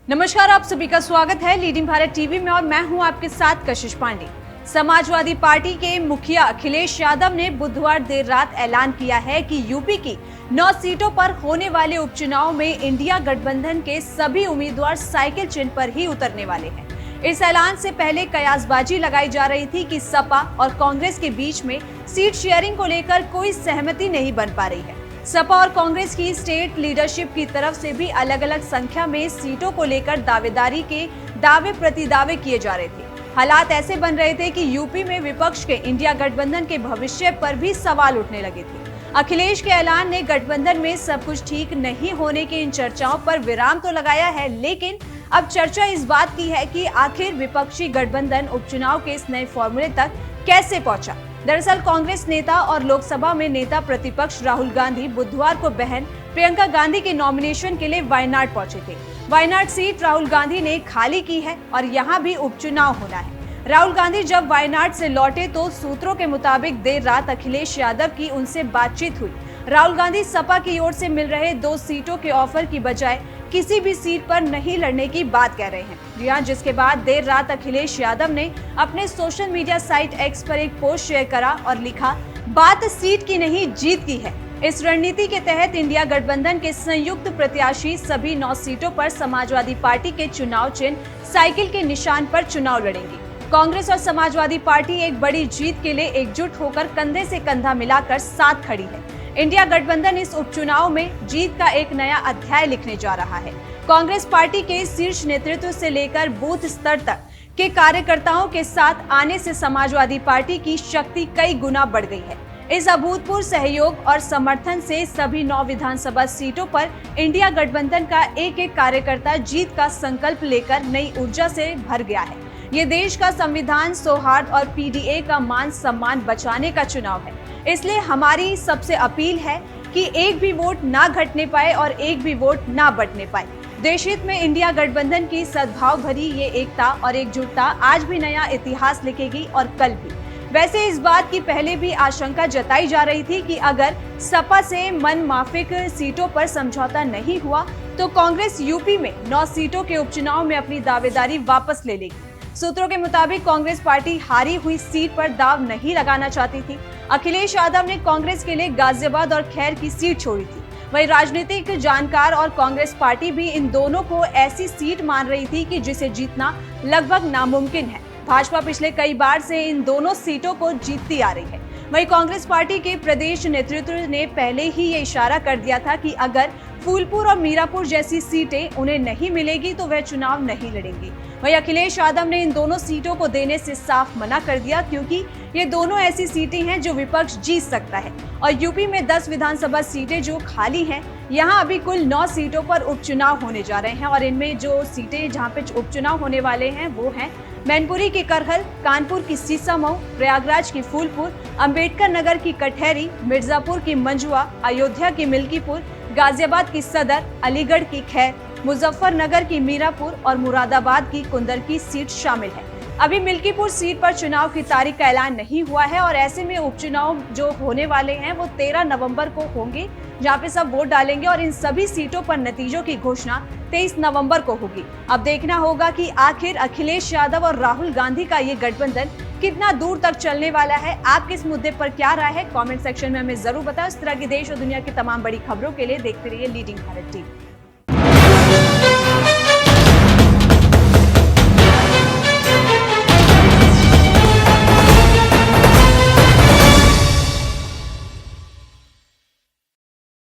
नमस्कार, आप सभी का स्वागत है लीडिंग भारत टीवी में और मैं हूं आपके साथ कशिश पांडे। समाजवादी पार्टी के मुखिया अखिलेश यादव ने बुधवार देर रात ऐलान किया है कि यूपी की 9 सीटों पर होने वाले उपचुनाव में इंडिया गठबंधन के सभी उम्मीदवार साइकिल चिन्ह पर ही उतरने वाले हैं। इस ऐलान से पहले कयासबाजी लगाई जा रही थी कि सपा और कांग्रेस के बीच में सीट शेयरिंग को लेकर कोई सहमति नहीं बन पा रही है। सपा और कांग्रेस की स्टेट लीडरशिप की तरफ से भी अलग अलग संख्या में सीटों को लेकर दावेदारी के दावे प्रतिदावे किए जा रहे थे। हालात ऐसे बन रहे थे कि यूपी में विपक्ष के इंडिया गठबंधन के भविष्य पर भी सवाल उठने लगे थे। अखिलेश के ऐलान ने गठबंधन में सब कुछ ठीक नहीं होने की इन चर्चाओं पर विराम तो लगाया है, लेकिन अब चर्चा इस बात की है कि आखिर विपक्षी गठबंधन उपचुनाव के इस नए फॉर्मूले तक कैसे पहुंचा। दरअसल कांग्रेस नेता और लोकसभा में नेता प्रतिपक्ष राहुल गांधी बुधवार को बहन प्रियंका गांधी के नॉमिनेशन के लिए वायनाड पहुंचे थे। वायनाड सीट राहुल गांधी ने खाली की है और यहां भी उपचुनाव होना है। राहुल गांधी जब वायनाड से लौटे तो सूत्रों के मुताबिक देर रात अखिलेश यादव की उनसे बातचीत हुई। राहुल गांधी सपा की ओर से मिल रहे 2 सीटों के ऑफर की बजाय किसी भी सीट पर नहीं लड़ने की बात कह रहे हैं। जी हां, जिसके बाद देर रात अखिलेश यादव ने अपने सोशल मीडिया साइट एक्स पर एक पोस्ट शेयर करा और लिखा, बात सीट की नहीं जीत की है। इस रणनीति के तहत इंडिया गठबंधन के संयुक्त प्रत्याशी सभी 9 सीटों पर समाजवादी पार्टी के चुनाव चिन्ह साइकिल के निशान पर चुनाव लड़ेंगी। कांग्रेस और समाजवादी पार्टी एक बड़ी जीत के लिए एकजुट होकर कंधे से कंधा मिलाकर साथ खड़ी है। इंडिया गठबंधन इस उपचुनाव में जीत का एक नया अध्याय लिखने जा रहा है। कांग्रेस पार्टी के शीर्ष नेतृत्व से लेकर बूथ स्तर तक के कार्यकर्ताओं के साथ आने से समाजवादी पार्टी की शक्ति कई गुना बढ़ गई है। इस अभूतपूर्व सहयोग और समर्थन से सभी 9 विधानसभा सीटों पर इंडिया गठबंधन का एक एक कार्यकर्ता जीत का संकल्प लेकर नई ऊर्जा से भर गया है। ये देश का संविधान, सौहार्द और पीडीए का मान सम्मान बचाने का चुनाव है। इसलिए हमारी सबसे अपील है कि एक भी वोट ना घटने पाए और एक भी वोट ना बंटने पाए। देश हित में इंडिया गठबंधन की सद्भाव भरी ये एकता और एकजुटता आज भी नया इतिहास लिखेगी और कल भी। वैसे इस बात की पहले भी आशंका जताई जा रही थी कि अगर सपा से मन माफिक सीटों पर समझौता नहीं हुआ तो कांग्रेस यूपी में 9 सीटों के उपचुनाव में अपनी दावेदारी वापस ले लेगी। सूत्रों के मुताबिक कांग्रेस पार्टी हारी हुई सीट पर दाव नहीं लगाना चाहती थी। अखिलेश यादव ने कांग्रेस के लिए गाजियाबाद और खैर की सीट छोड़ी थी। वहीं राजनीतिक जानकार और कांग्रेस पार्टी भी इन दोनों को ऐसी सीट मान रही थी कि जिसे जीतना लगभग नामुमकिन है। भाजपा पिछले कई बार से इन दोनों सीटों को जीतती आ रही है। वहीं कांग्रेस पार्टी के प्रदेश नेतृत्व ने पहले ही ये इशारा कर दिया था कि अगर फूलपुर और मीरापुर जैसी सीटें उन्हें नहीं मिलेगी तो वह चुनाव नहीं लड़ेंगी। वहीं अखिलेश यादव ने इन दोनों सीटों को देने से साफ मना कर दिया, क्योंकि ये दोनों ऐसी सीटें हैं जो विपक्ष जीत सकता है। और यूपी में 10 विधानसभा सीटें जो खाली हैं, यहाँ अभी कुल 9 सीटों पर उपचुनाव होने जा रहे हैं और इनमें जो सीटें जहाँ पे उपचुनाव होने वाले हैं वो हैं मैनपुरी की करहल, कानपुर की सीसामऊ, प्रयागराज की फूलपुर, अंबेडकर नगर की कटहरी, मिर्जापुर की मंजुआ, अयोध्या की मिल्कीपुर, गाजियाबाद की सदर, अलीगढ़ की खैर, मुजफ्फरनगर की मीरापुर और मुरादाबाद की कुंदर की सीट शामिल है। अभी मिल्कीपुर सीट पर चुनाव की तारीख का ऐलान नहीं हुआ है और ऐसे में उपचुनाव जो होने वाले हैं वो 13 नवंबर को होंगे, जहां पे सब वोट डालेंगे और इन सभी सीटों पर नतीजों की घोषणा 23 नवंबर को होगी। अब देखना होगा कि आखिर अखिलेश यादव और राहुल गांधी का ये गठबंधन कितना दूर तक चलने वाला है। आपके इस मुद्दे पर क्या राय है, कमेंट सेक्शन में हमें जरूर बताएं। इस तरह की देश और दुनिया की तमाम बड़ी खबरों के लिए देखते रहिए लीडिंग भारत टीवी।